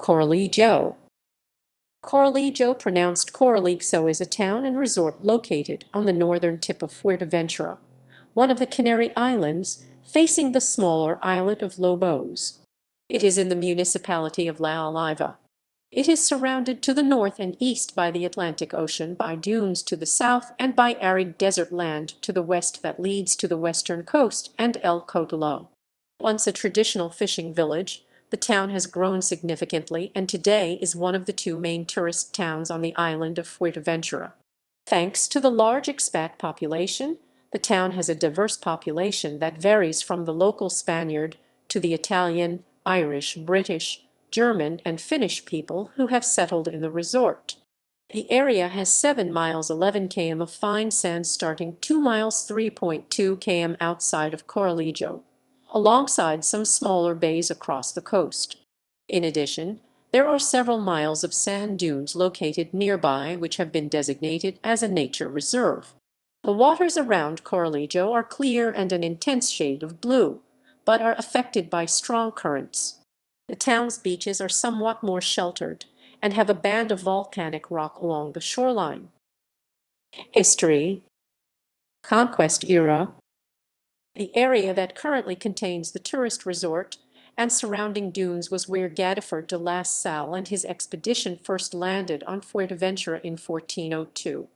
Corralejo. Corralejo, pronounced Koraʻlexo, is a town and resort located on the northern tip of Fuerteventura, one of the Canary Islands, facing the smaller islet of Lobos. It is in the municipality of La Oliva. It is surrounded to the north and east by the Atlantic Ocean, by dunes to the south, and by arid desert land to the west that leads to the western coast and El Cotillo. Once a traditional fishing village, the town has grown significantly and today is one of the two main tourist towns on the island of Fuerteventura. Thanks to the large expat population, the town has a diverse population that varies from the local Spaniard to the Italian, Irish, British, German, and Finnish people who have settled in the resort. The area has 7 miles 11 km of fine sand, starting 2 miles 3.2 km outside of Corralejo, alongside some smaller bays across the coast. In addition, there are several miles of sand dunes located nearby which have been designated as a nature reserve. The waters around Corralejo are clear and an intense shade of blue, but are affected by strong currents. The town's beaches are somewhat more sheltered and have a band of volcanic rock along the shoreline. History. Conquest Era. The area that currently contains the tourist resort and surrounding dunes was where Godefroy de las Salle and his expedition first landed on Fuerteventura in 1402.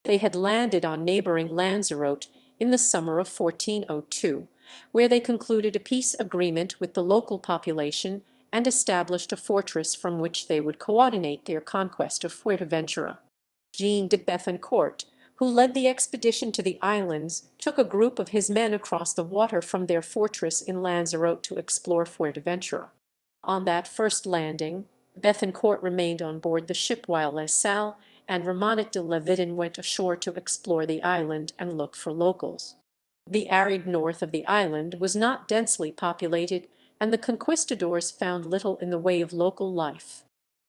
They had landed on neighboring Lanzarote in the summer of 1402, where they concluded a peace agreement with the local population and established a fortress from which they would coordinate their conquest of Fuerteventura. Jean de Bethencourt, who led the expedition to the islands, took a group of his men across the water from their fortress in Lanzarote to explore Fuerteventura. On that first landing, Bethencourt remained on board the ship while La Salle and Ramonette de Levedon went ashore to explore the island and look for locals. The arid north of the island was not densely populated, and the conquistadors found little in the way of local life.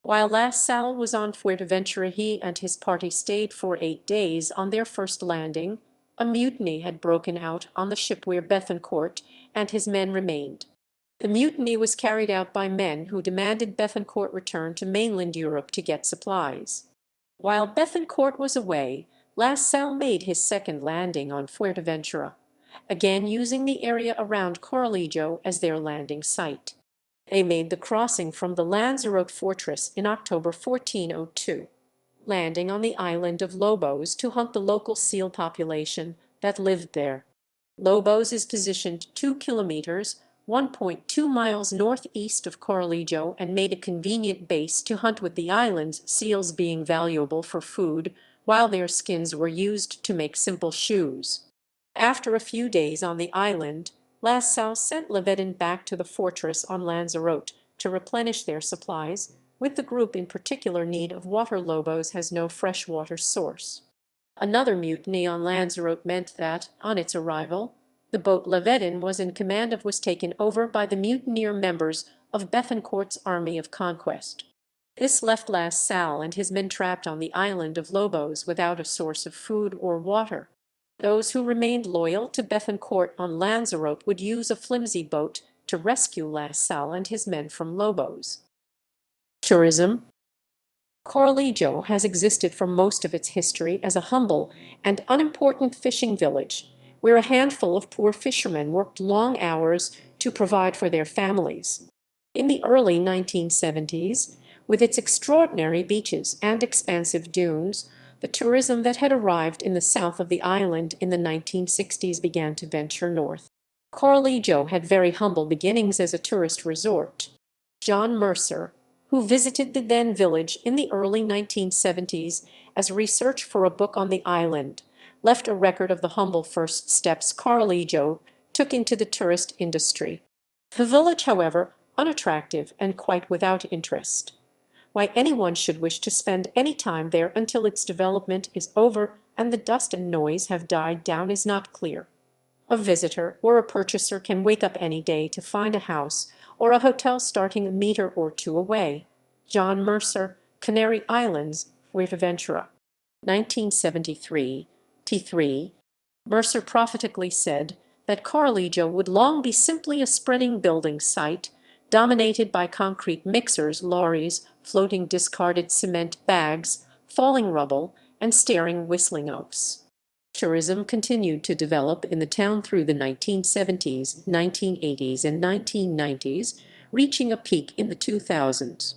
While La Salle was on Fuerteventura, he and his party stayed for 8 days. On their first landing, a mutiny had broken out on the ship where Bethencourt and his men remained. The mutiny was carried out by men who demanded Bethencourt return to mainland Europe to get supplies. While Bethencourt was away, La Salle made his second landing on Fuerteventura, again using the area around Corralejo as their landing site. They made the crossing from the Lanzarote fortress in October 1402, landing on the island of Lobos to hunt the local seal population that lived there. Lobos is positioned 2 kilometers (1.2 miles) northeast of Corralejo and made a convenient base to hunt with the island's seals being valuable for food, while their skins were used to make simple shoes. After a few days on the island, La Salle sent Levedon back to the fortress on Lanzarote to replenish their supplies, with the group in particular need of water. Lobos has no freshwater source. Another mutiny on Lanzarote meant that, on its arrival, the boat Levedon was in command of was taken over by the mutineer members of Bethencourt's army of conquest. This left La Salle and his men trapped on the island of Lobos without a source of food or water. Those who remained loyal to Bethencourt on Lanzarote would use a flimsy boat to rescue La Salle and his men from Lobos. Tourism. Corralejo has existed for most of its history as a humble and unimportant fishing village, where a handful of poor fishermen worked long hours to provide for their families. In the early 1970s, with its extraordinary beaches and expansive dunes, the tourism that had arrived in the south of the island in the 1960s began to venture north. Corralejo had very humble beginnings as a tourist resort. John Mercer, who visited the then village in the early 1970s as research for a book on the island, left a record of the humble first steps Corralejo took into the tourist industry. The village, however, unattractive and quite without interest. Why anyone should wish to spend any time there until its development is over and the dust and noise have died down is not clear. A visitor or a purchaser can wake up any day to find a house or a hotel starting a meter or two away. John Mercer, Canary Islands, Fuerteventura. 1973, T3. Mercer prophetically said that Corralejo would long be simply a spreading building site, dominated by concrete mixers, lorries, floating discarded cement bags, falling rubble, and staring whistling oaks. Tourism continued to develop in the town through the 1970s, 1980s, and 1990s, reaching a peak in the 2000s.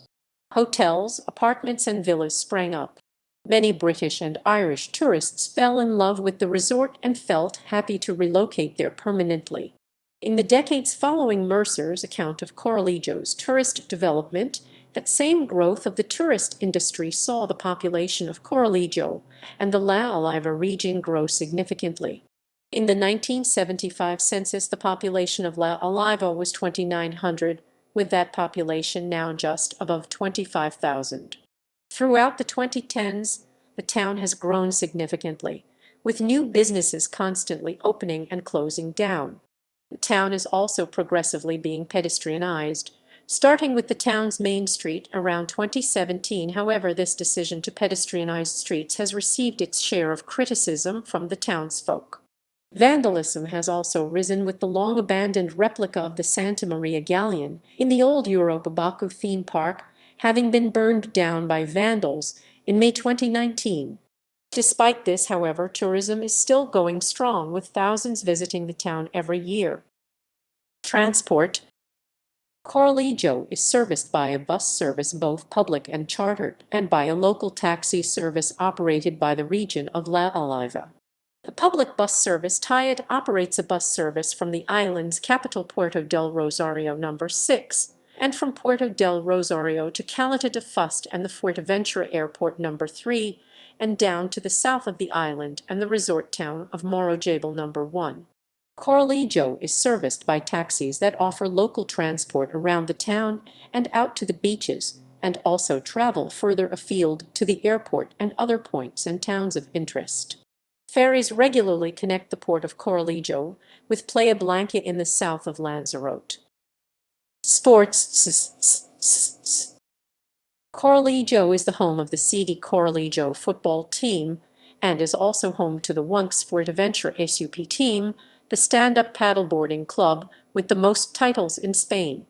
Hotels, apartments, and villas sprang up. Many British and Irish tourists fell in love with the resort and felt happy to relocate there permanently. In the decades following Mercer's account of Corralejo's tourist development, that same growth of the tourist industry saw the population of Corralejo and the La Oliva region grow significantly. In the 1975 census, the population of La Oliva was 2,900, with that population now just above 25,000. Throughout the 2010s, the town has grown significantly, with new businesses constantly opening and closing down. The town is also progressively being pedestrianized, starting with the town's main street around 2017. However, this decision to pedestrianize streets has received its share of criticism from the townsfolk. Vandalism has also risen, with the long-abandoned replica of the Santa Maria galleon in the old Europa Baku theme park having been burned down by vandals in May 2019. Despite this, however, tourism is still going strong, with thousands visiting the town every year. Transport. Corralejo is serviced by a bus service, both public and chartered, and by a local taxi service operated by the region of La Oliva. The public bus service TIAD operates a bus service from the island's capital Puerto del Rosario No. 6, and from Puerto del Rosario to Caleta de Fuste and the Fuerteventura Airport No. 3, and down to the south of the island and the resort town of Morojable No. 1. Corralejo is serviced by taxis that offer local transport around the town and out to the beaches, and also travel further afield to the airport and other points and towns of interest. Ferries regularly connect the port of Corralejo with Playa Blanca in the south of Lanzarote. Sports. Corralejo is the home of the seedy Corralejo football team and is also home to the once Fuerteventura SUP team, the stand-up paddleboarding club with the most titles in Spain.